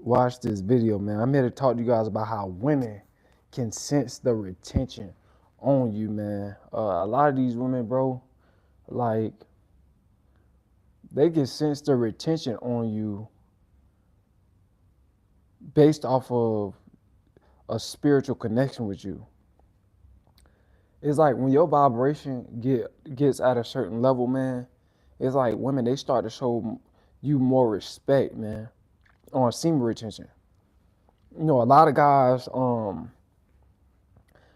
watch this video, man. I'm here to talk to you guys about how women can sense the retention on you, man. A lot of these women, bro, like they can sense the retention on you based off of a spiritual connection with you. It's like when your vibration gets at a certain level, man. It's like women, they start to show you more respect, man, on semen retention. You know, a lot of guys,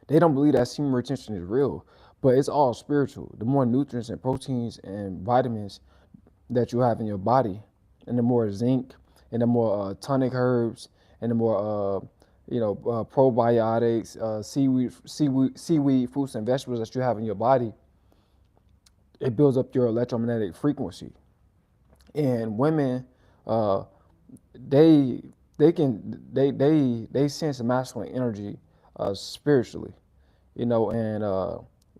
they don't believe that semen retention is real, but it's all spiritual. The more nutrients and proteins and vitamins that you have in your body, and the more zinc, and the more tonic herbs, and the more probiotics, seaweed, fruits and vegetables that you have in your body, it builds up your electromagnetic frequency. And women, uh, they they sense masculine energy spiritually, you know, and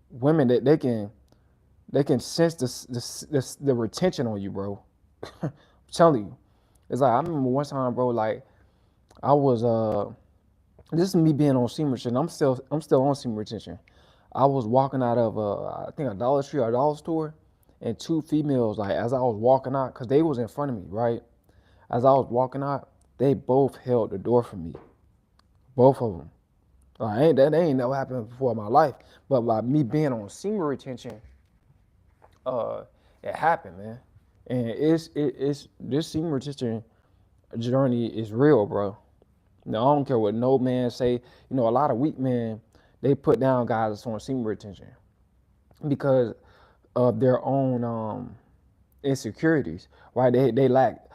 women they can sense the retention on you, bro. I'm telling you, it's like I remember one time, bro. Like I was this is me being on semen retention. I'm still on semen retention. I was walking out of I think a Dollar Tree or a dollar store, and two females, like as I was walking out, cause they was in front of me, right? As I was walking out, they both held the door for me, both of them. That ain't never happened before in my life, but by me being on semen retention, uh, it happened, man. And it's this semen retention journey is real, bro. Now I don't care what no man say. You know, a lot of weak men, they put down guys that's on semen retention because of their own insecurities, right? They lack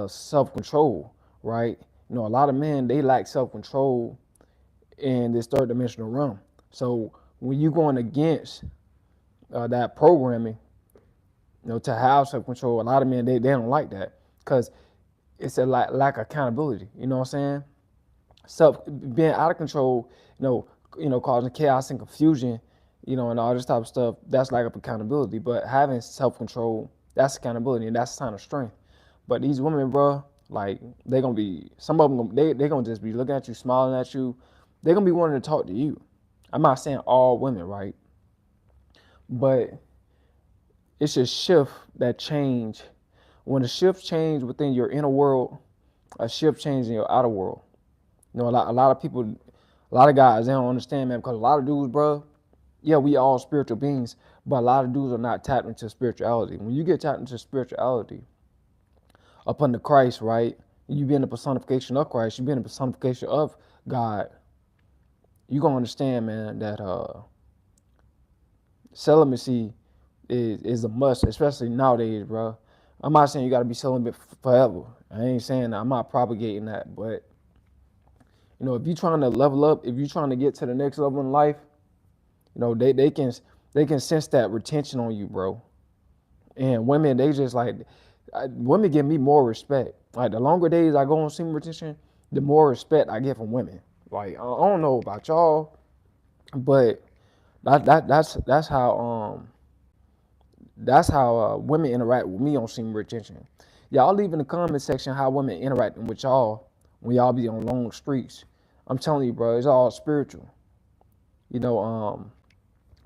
self control, right? You know, a lot of men, they lack self control in this third dimensional realm. So when you going against that programming, you know, to have self control, a lot of men, they don't like that because it's a lack of accountability. You know what I'm saying? Self being out of control, causing chaos and confusion, you know, and all this type of stuff. That's lack of accountability. But having self control, that's accountability, and that's a sign of strength. But these women, bro, like they gonna be some of them. They gonna just be looking at you, smiling at you. They gonna be wanting to talk to you. I'm not saying all women, right? But it's a shift that change. When a shift change within your inner world, a shift change in your outer world. You know, a lot of people, a lot of guys, they don't understand, man, because a lot of dudes, bro, yeah, we all spiritual beings, but a lot of dudes are not tapped into spirituality. When you get tapped into spirituality, upon the Christ, right, you being the personification of Christ, you being the personification of God, you gonna understand, man, that celibacy is a must, especially nowadays, bro. I'm not saying you gotta be celibate forever. I ain't saying that. I'm not propagating that, but you know, if you're trying to level up, if you're trying to get to the next level in life, you know, they can sense that retention on you, bro. And women, they just like women give me more respect. Like the longer days I go on semen retention, the more respect I get from women. Like I don't know about y'all, but that's how women interact with me on semen retention. Y'all leave in the comment section how women interacting with y'all when y'all be on long streaks. I'm telling you, bro, it's all spiritual. You know,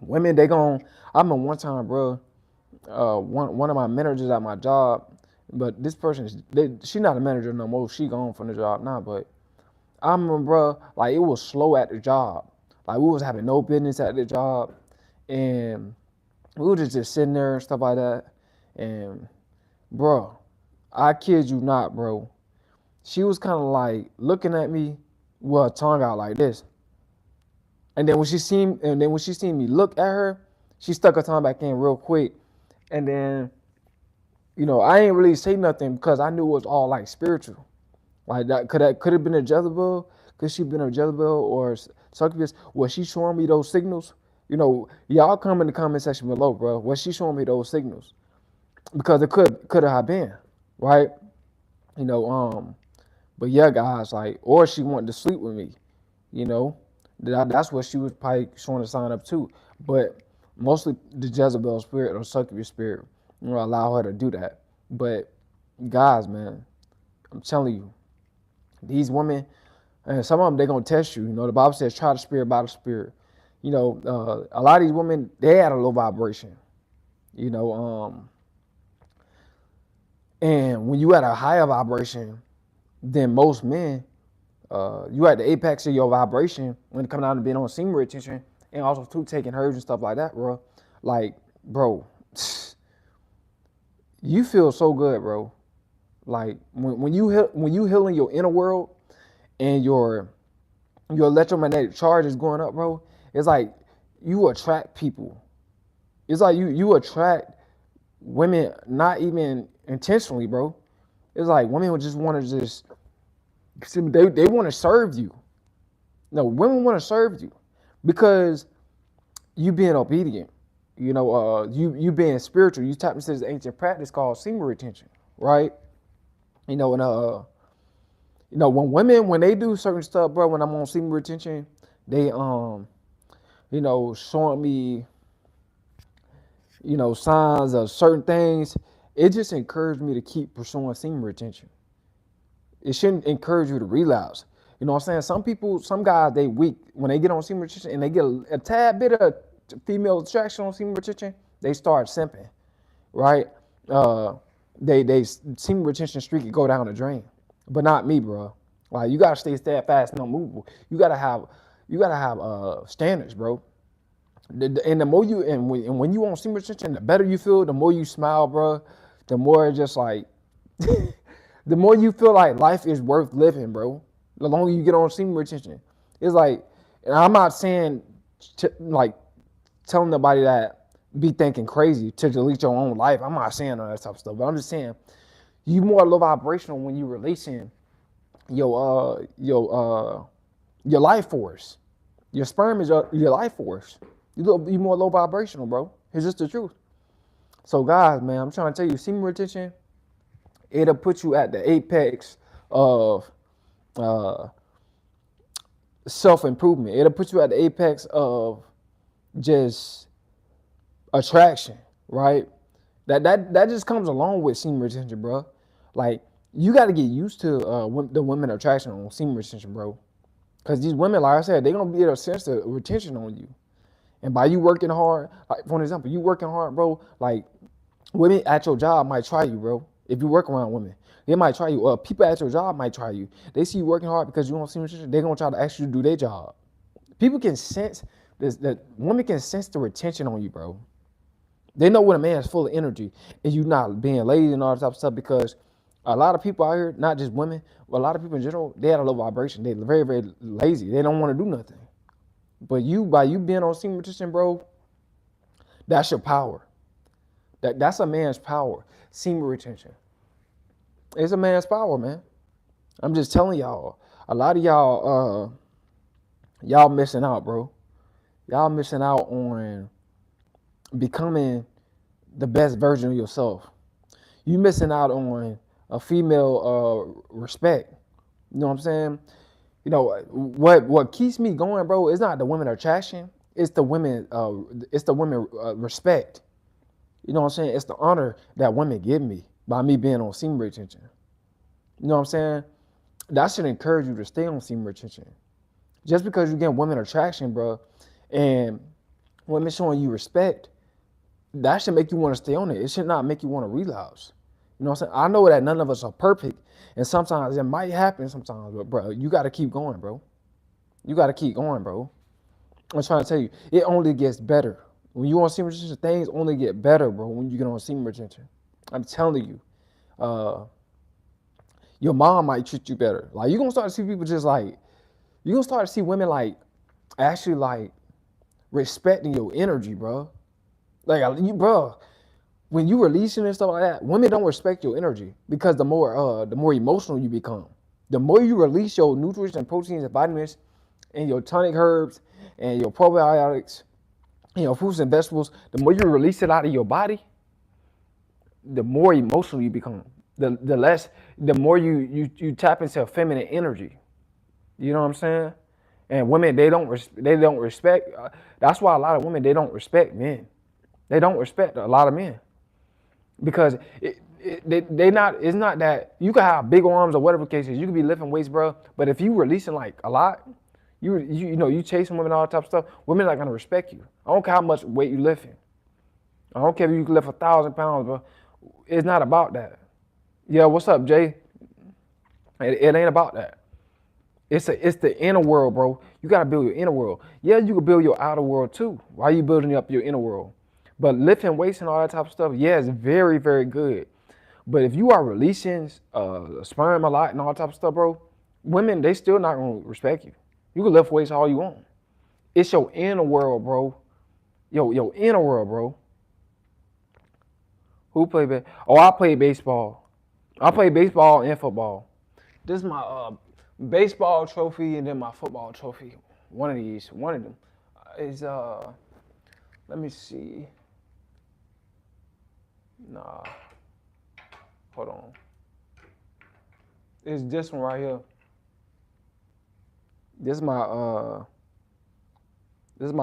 women they gon' I remember one time, bro, one of my managers at my job, but this person she not a manager no more. She gone from the job now, but I remember, bro, like it was slow at the job. Like we was having no business at the job, and we were just sitting there and stuff like that. And bro, I kid you not, bro. She was kind of like looking at me with her tongue out like this. And then when she seen me look at her, she stuck her tongue back in real quick. And then, you know, I ain't really say nothing because I knew it was all like spiritual. Like that could have been a Jezebel. Could she been a Jezebel or succubus? Was she showing me those signals? You know, y'all come in the comment section below, bro. Was she showing me those signals? Because it could have been, right? You know, but yeah, guys, like, or she wanted to sleep with me, you know. That's what she was probably showing a sign up to. But mostly the Jezebel spirit or succubus spirit, you know, allow her to do that. But guys, man, I'm telling you, These women, and some of them, they're gonna test you. You know, the Bible says, "Try the spirit by the spirit." You know, a lot of these women, they had a low vibration. You know, and when you at a higher vibration than most men, you at the apex of your vibration when it comes down to being on semen retention, and also too taking herbs and stuff like that, bro. Like, bro, you feel so good, bro. Like when you healing your inner world and your electromagnetic charge is going up, bro. It's like you attract people. It's like you attract women, not even intentionally, bro. It's like women would just want to just they want to serve you. No, women want to serve you because you being obedient. You know, you being spiritual. You tap into this ancient practice called semen retention, right? You know, and when they do certain stuff, bro, when I'm on semen retention, they showing me, signs of certain things. It just encouraged me to keep pursuing semen retention. It shouldn't encourage you to relapse. You know what I'm saying? Some people, some guys, they weak when they get on semen retention and they get a tad bit of female attraction on semen retention, they start simping, right? They semen retention streak could go down the drain, but not me, bro. Like you gotta stay steadfast and unmovable. You gotta have standards, bro. And the more you and when you on semen retention, the better you feel. The more you smile, bro. The more just like the more you feel like life is worth living, bro. The longer you get on semen retention, it's like, and I'm not saying like telling nobody that be thinking crazy to delete your own life. I'm not saying all that type of stuff, but I'm just saying you more low vibrational when you releasing your life force. Your sperm is your life force. You more low vibrational, bro. It's just the truth. So guys, man, I'm trying to tell you, semen retention, it'll put you at the apex of self-improvement. It'll put you at the apex of just attraction, right? That just comes along with semen retention, bro. Like you got to get used to the women attraction on semen retention, bro. Because these women, like I said, they're gonna be able to sense the retention on you. And by you working hard, like for example, you working hard, bro. Like women at your job might try you, bro. If you work around women, they might try you. People at your job might try you. They see you working hard because you don't seem retention. They're gonna try to ask you to do their job. People can sense this. That women can sense the retention on you, bro. They know when a man is full of energy and you not being lazy and all that type of stuff because a lot of people out here, not just women, but a lot of people in general, they had a low vibration. They're very, very lazy. They don't want to do nothing. But by you being on semen retention, bro, that's your power. That's a man's power. Semen retention. It's a man's power, man. I'm just telling y'all. A lot of y'all missing out, bro. Y'all missing out on becoming the best version of yourself. You missing out on a female respect. You know what I'm saying? You know what keeps me going, bro? It's not the women attraction. It's the women. Respect. You know what I'm saying? It's the honor that women give me by me being on semen retention. You know what I'm saying? That should encourage you to stay on semen retention. Just because you get women attraction, bro, and women showing you respect, that should make you want to stay on it. It should not make you want to relapse. You know what I'm saying? I know that none of us are perfect, and sometimes it might happen sometimes, but bro, you got to keep going, bro. You got to keep going, bro. I'm trying to tell you, it only gets better. When you on semen retention, things only get better, bro, when you get on semen retention. I'm telling you. Your mom might treat you better. Like you're gonna start to see people just like, you're gonna start to see women like actually like respecting your energy, bro. Like bro, when you releasing and stuff like that, women don't respect your energy because the more emotional you become. The more you release your nutrients and proteins and vitamins and your tonic herbs and your probiotics and your fruits and vegetables, the more you release it out of your body, the more emotional you become. The more you tap into feminine energy. You know what I'm saying? And women, they don't respect. That's why a lot of women, they don't respect men. They don't respect a lot of men because They not. It's not that you can have big arms or whatever the case is. You could be lifting weights, bro. But if you releasing like a lot, you chasing women, all that type of stuff. Women not gonna respect you. I don't care how much weight you lifting. I don't care if you can lift 1,000 pounds, bro. It's not about that. Yeah, what's up, Jay? It ain't about that. It's the inner world, bro. You gotta build your inner world. Yeah, you can build your outer world too. Why are you building up your inner world? But lifting weights and all that type of stuff, yeah, it's very, very good. But if you are releasing sperm a lot and all that type of stuff, bro, women, they still not gonna respect you. You can lift weights all you want. It's your inner world, bro. Your inner world, bro. Who play baseball? Oh, I play baseball. I play baseball and football. This is my baseball trophy and then my football trophy. One of them is let me see. Nah, hold on. It's this one right here. This is my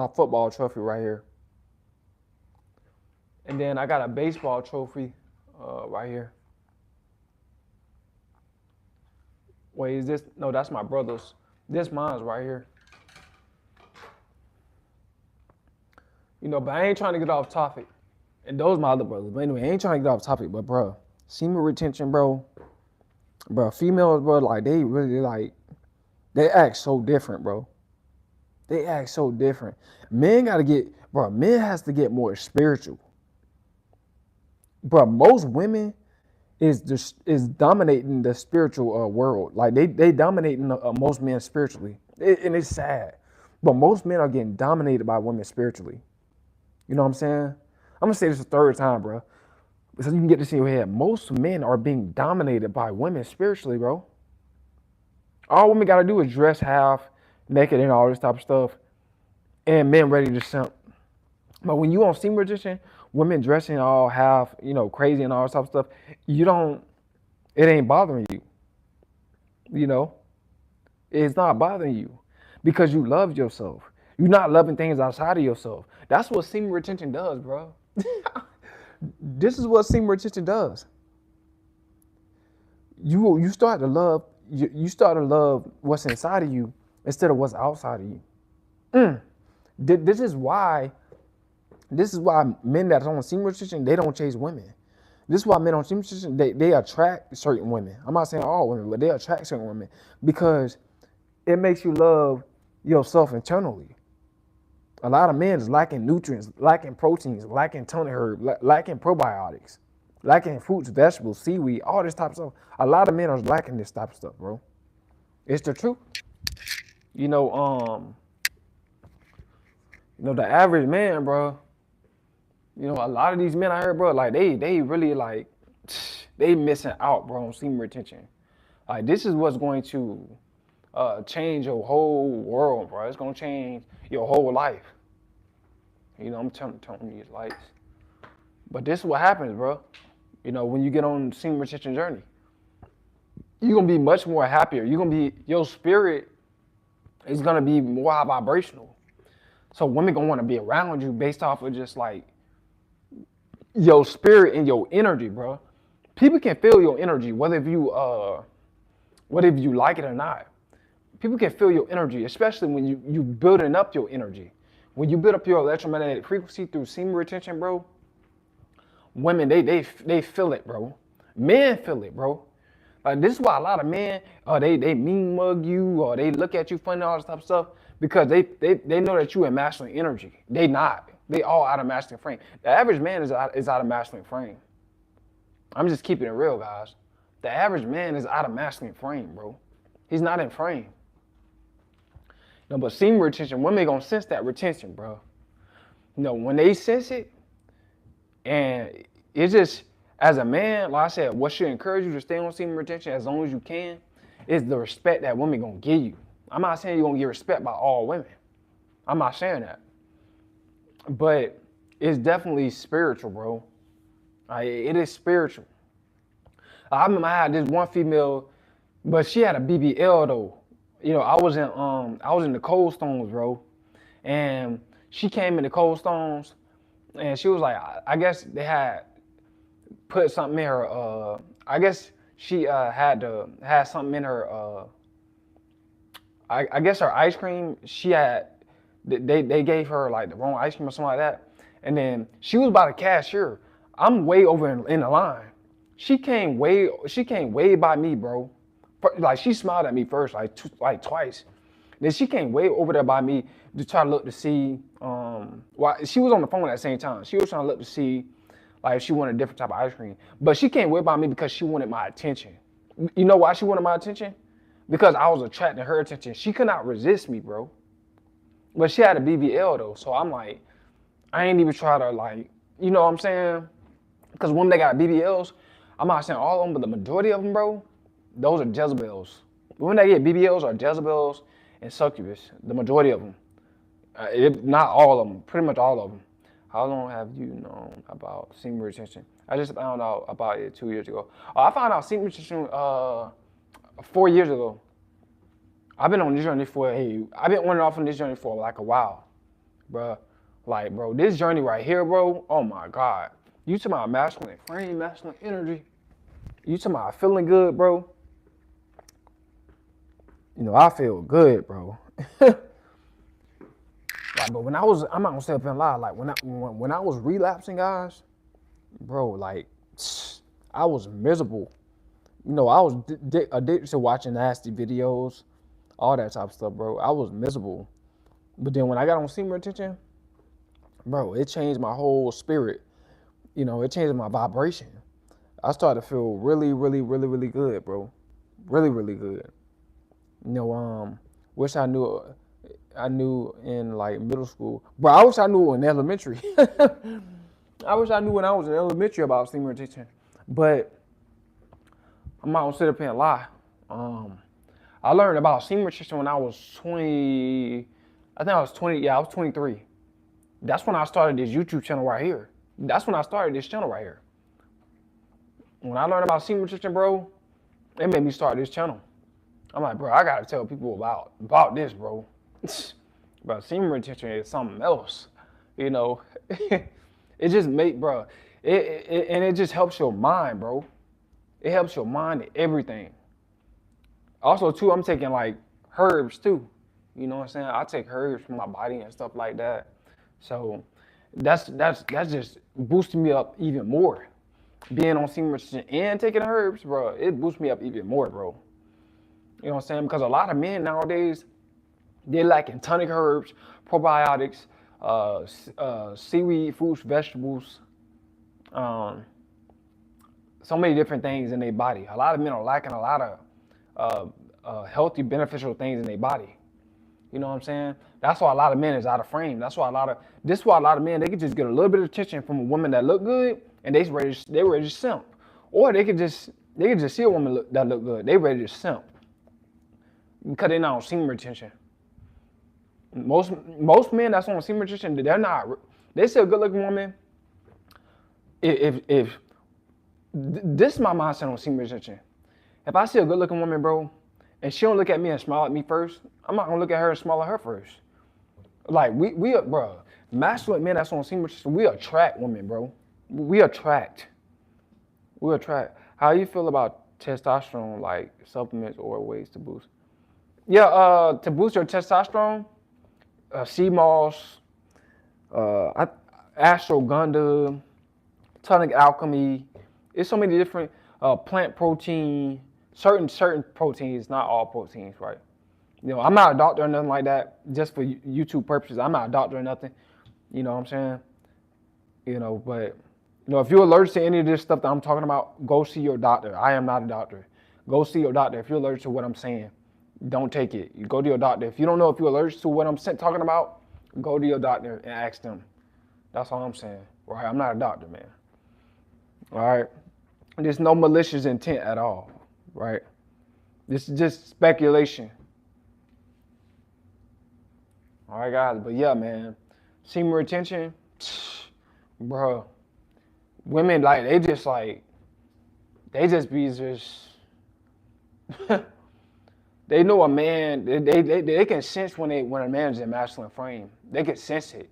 football trophy right here. And then I got a baseball trophy right here. Wait, is this? No, that's my brother's. This mine's right here. But I ain't trying to get off topic. And those my other brothers. But anyway, I ain't trying to get off topic. But bro, semen retention, bro, females, bro, like they really they act so different, bro. They act so different. Men has to get more spiritual. Bro, most women is dominating the spiritual world. Like they dominating most men spiritually, and it's sad. But most men are getting dominated by women spiritually. You know what I'm saying? I'm gonna say this a third time, bro, so you can get this in your head. Most men are being dominated by women spiritually, bro. All women gotta do is dress half naked and all this type of stuff, and men ready to simp. But when you on semen retention, women dressing all half, crazy and all this type of stuff, it ain't bothering you. It's not bothering you because you love yourself. You're not loving things outside of yourself. That's what semen retention does, bro. This is what semen retention does. You start to love what's inside of you instead of what's outside of you. This is why men that are on semen retention, they don't chase women. This is why men on semen retention, they attract certain women. I'm not saying all women, but they attract certain women because it makes you love yourself internally. A lot of men is lacking nutrients, lacking proteins, lacking tonic herb, lacking probiotics, lacking fruits, vegetables, seaweed, all this type of stuff. A lot of men are lacking this type of stuff, bro. It's the truth. The average man, bro. A lot of these men I heard, bro, like they really they missing out, bro, on semen retention. Like this is what's going to change your whole world, bro. It's gonna change your whole life. I'm turning these lights. But this is what happens, bro. When you get on the semen retention journey, you're gonna be much more happier. Your spirit is gonna be more high vibrational. So women gonna want to be around you based off of just like your spirit and your energy, bro. People can feel your energy, whether if you like it or not. People can feel your energy, especially when you building up your energy. When you build up your electromagnetic frequency through semen retention, bro, women, they feel it, bro. Men feel it, bro. Like this is why a lot of men, they mean mug you or they look at you funny, all this type of stuff, because they know that you in masculine energy. They not. They all out of masculine frame. The average man is out of masculine frame. I'm just keeping it real, guys. The average man is out of masculine frame, bro. He's not in frame. But semen retention, women gonna sense that retention, bro. When they sense it, and it's just, as a man, like I said, what should encourage you to stay on semen retention as long as you can is the respect that women gonna give you. I'm not saying you're gonna get respect by all women. I'm not saying that. But it's definitely spiritual, bro. It is spiritual. I remember I had this one female, but she had a BBL though. I was in the Cold Stones, bro, and she came in the Cold Stones, and she was like, I guess they had put something in her. I guess she had something in her. I guess her ice cream. She had they gave her like the wrong ice cream or something like that, and then she was by the cashier. I'm way over in the line. She came way by me, bro. Like she smiled at me first, like twice. Then she came way over there by me to try to look to see. Why she was on the phone at the same time. She was trying to look to see, like if she wanted a different type of ice cream. But she came way by me because she wanted my attention. You know why she wanted my attention? Because I was attracting her attention. She could not resist me, bro. But she had a BBL though, so I'm like, I ain't even try to like, you know what I'm saying? Because when they got BBLs, I'm not saying all of them, but the majority of them, bro, those are Jezebels. When they get BBLs are Jezebels and succubus, the majority of them. Not all of them, pretty much all of them. How long have you known about semen retention? I just found out about it 2 years ago. I found out semen retention 4 years ago. I've been on this journey I've been on and off on this journey for like a while, bro. Like, bro, this journey right here, bro, oh my God. You talking about masculine frame, masculine energy. You talking about feeling good, bro. You know, I feel good, bro. Like, but when I'm not gonna stay up and lie. Like when I was relapsing, guys, bro, like I was miserable. You know, I was addicted to watching nasty videos, all that type of stuff, bro. I was miserable. But then when I got on semen retention, bro, it changed my whole spirit. You know, it changed my vibration. I started to feel really, really, really, really good, bro. Really, really good. You know, wish I knew in like middle school. Bro, I wish I knew in elementary. I wish I knew when I was in elementary about semen retention. But I'm not gonna sit up here and lie. I learned about semen retention when I was 20. I think I was 20. Yeah, I was 23. That's when I started this YouTube channel right here. That's when I started this channel right here. When I learned about semen retention, bro, it made me start this channel. I'm like, bro, I gotta tell people about this, bro. Bro, semen retention is something else. You know, it just bro, and it just helps your mind, bro. It helps your mind and everything. Also, too, I'm taking like herbs too. You know what I'm saying? I take herbs for my body and stuff like that. So that's just boosting me up even more. Being on semen retention and taking herbs, bro, it boosts me up even more, bro. You know what I'm saying? Because a lot of men nowadays, they're lacking tonic herbs, probiotics, seaweed, fruits, vegetables, so many different things in their body. A lot of men are lacking a lot of healthy, beneficial things in their body. You know what I'm saying? That's why a lot of men is out of frame. This is why a lot of men, they can just get a little bit of attention from a woman that look good and they ready to simp. Or they could just see a woman that look good. They ready to simp. Because they're not on semen retention. Most men that's on semen retention, they see a good looking woman. If this is my mindset on semen retention. If I see a good looking woman, bro, and she don't look at me and smile at me first, I'm not gonna look at her and smile at her first. Like we bro, masculine men that's on semen retention, we attract women, bro. We attract. How you feel about testosterone, like supplements or ways to boost? Yeah, to boost your testosterone, sea moss, ashwagandha, tonic alchemy. It's so many different plant protein, certain proteins, not all proteins, right? You know, I'm not a doctor or nothing like that. Just for YouTube purposes, I'm not a doctor or nothing. You know what I'm saying? You know, but you know, if you're allergic to any of this stuff that I'm talking about, go see your doctor. I am not a doctor. Go see your doctor if you're allergic to what I'm saying. Don't take it. You go to your doctor. If you don't know if you're allergic to what I'm talking about, go to your doctor and ask them. That's all I'm saying. Right? I'm not a doctor, man. All right? There's no malicious intent at all. Right? This is just speculation. All right, guys. But yeah, man. Semen retention, bro. Women, like, they just be they know a man, they can sense when a man's in masculine frame. They can sense it.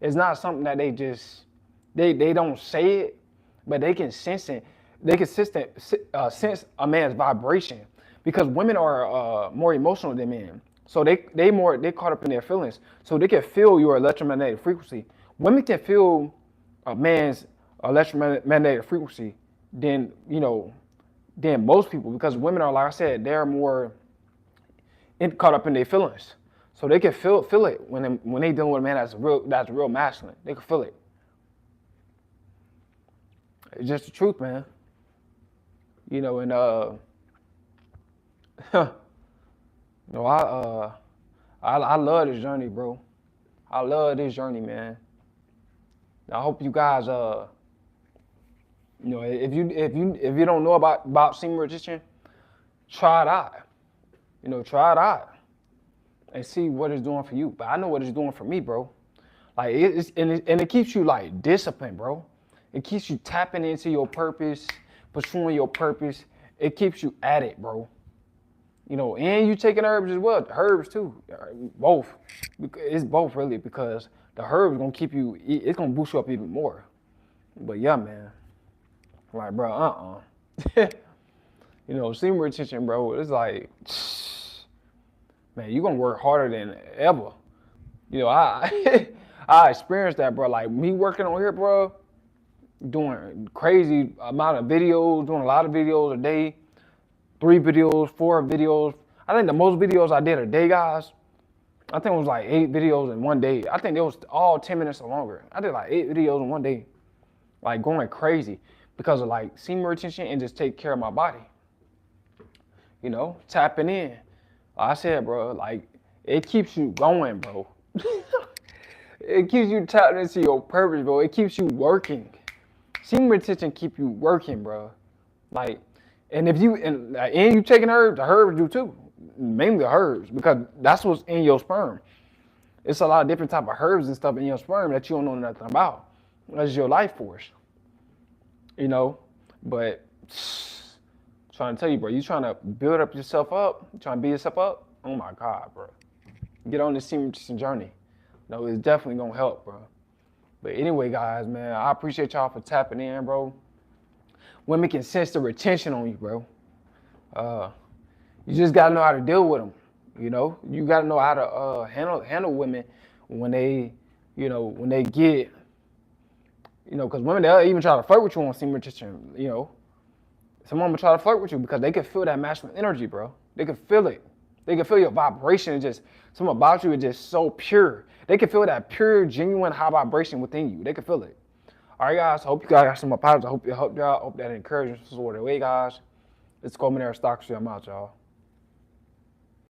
It's not something that they don't say it, but they can sense it. They can sense a man's vibration because women are more emotional than men. So they caught up in their feelings. So they can feel your electromagnetic frequency. Women can feel a man's electromagnetic frequency than than most people because women are, like I said, they're more caught up in their feelings. So they can feel it when they dealing with a man that's real masculine. They can feel it. It's just the truth, man. And no, I love this journey, bro. I love this journey, man. I hope you guys if you don't know about semen retention, try it out. Try it out and see what it's doing for you. But I know what it's doing for me, bro. Like it keeps you like disciplined, bro. It keeps you tapping into your purpose, pursuing your purpose. It keeps you at it, bro. And you taking herbs as well. Herbs too, both. It's both really because the herbs gonna keep you. It's gonna boost you up even more. But yeah, man. Like, bro, semen retention, bro. It's like, man, you gonna work harder than ever. I I experienced that, bro. Like me working on here, bro, doing crazy amount of videos, doing a lot of videos a day, 3 videos, 4 videos. I think the most videos I did a day, guys, I think it was like 8 videos in one day. I think it was all 10 minutes or longer. I did like 8 videos in one day, like going crazy because of like semen retention and just take care of my body. Tapping in. Like I said, bro, like it keeps you going, bro. It keeps you tapped into your purpose, bro. It keeps you working. Semen retention keep you working, bro. Like, and if you you taking herbs, the herbs do too. Mainly the herbs, because that's what's in your sperm. It's a lot of different type of herbs and stuff in your sperm that you don't know nothing about. That's your life force. But trying to tell you, bro, you trying to build up yourself up, trying to build yourself up. Oh my God, bro. Get on this semen retention journey. No, it's definitely gonna help, bro. But anyway, guys, man, I appreciate y'all for tapping in, bro. Women can sense the retention on you, bro. You just gotta know how to deal with them. You gotta know how to handle women when they, when they get, because women, they'll even try to flirt with you on semen retention. Some women try to flirt with you because they can feel that masculine energy, bro. They can feel it. They can feel your vibration. It's just something about you is just so pure. They can feel that pure, genuine high vibration within you. They can feel it. All right, guys. I hope you guys got some more positive. I hope it helped y'all. I hope that encouraged you sort of way, guys. It's Coleman Aristocracy. I'm out, y'all.